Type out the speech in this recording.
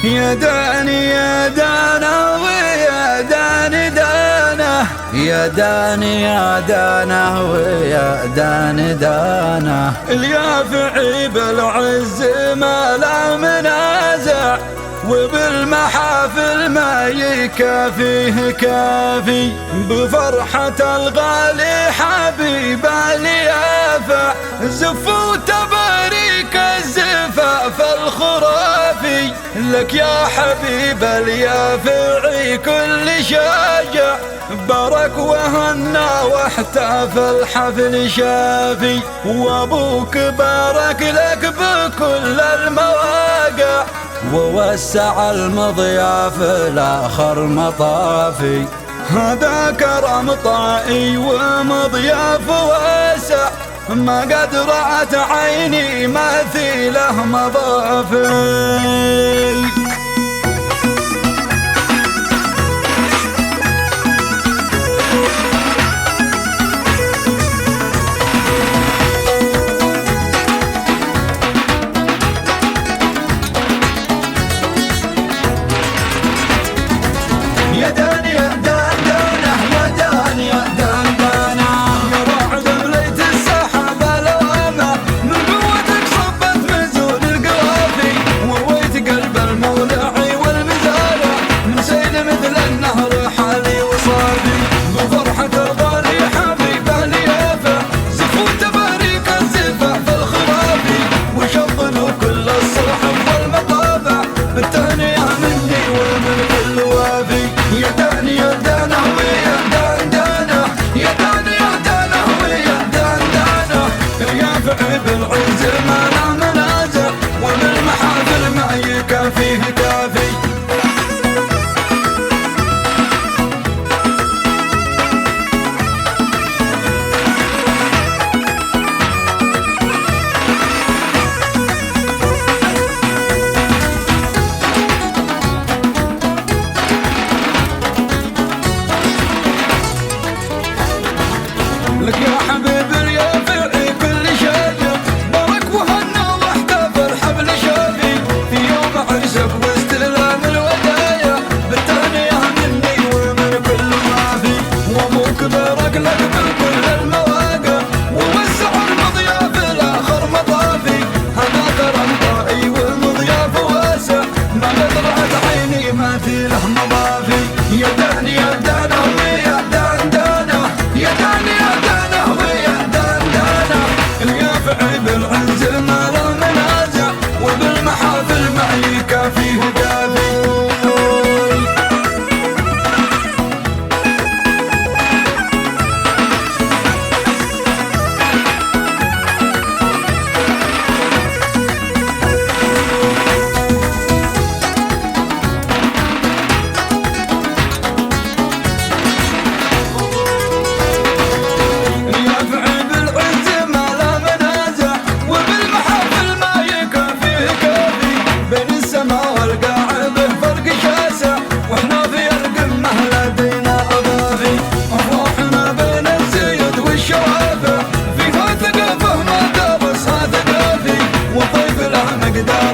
يا داني يا دانا ويا داني دانا، يا داني يا دانا ويا داني دانا. اليافعي بالعز ما لا منازع، وبالمحافل ما يكافيه كافي. بفرحة الغالي حبيب اليافع، زفوا تباريك الزفاف الخرافي. لك يا حبيب اليافعي كل شاجع، بارك وهنا واحتفل حفل شافي. وابوك بارك لك بكل المواقع، ووسع المضياف الآخر مطافي. هذا كرم طائي ومضياف واسع، ما قد رأت عيني مثيله مضافي. يا داني يا دان دانه، يا داني يا دان دانه. يا راعد مليت السحاب الوامع، من قوتك صبت مزون القوافي. ورويت قلب المولعي والمزارع، من سيل مثل النهر حالي وصافي. بفرحة الغالي حبيب اليافع، زفوا تباريك الزفاف الخرافي. وشغلوا كل الصحف والمطابع، بالتهنئة مني ومن كل وافي. يا داني يا دانا ويا دان دانا، يا داني يا دانا ويا دان دانا. اليافعي بالعز ما لا منازع، وبالمحافل ما يكافيه كافي. لك يا حبيب اليافعي كل شاجع، بارك وهنا واحتفل حفل شافي. في يوم عرسك واستلام الودايا، بالتهنئة مني ومن كل ما في. وابوك بارك لك بكل المواقع، ووسع المضياف الاخر مطافي. هذا كرم طائي والمضياف واسع، ما قد رأت عيني مثيله مضافي. يا داني يا دانا ويا دان دانا، يا داني يا دانا ويا دان دانا. اليافعي بالعز ما لا منازع، وبالمحافل ما يكافيه كافي. وطيف له مقدار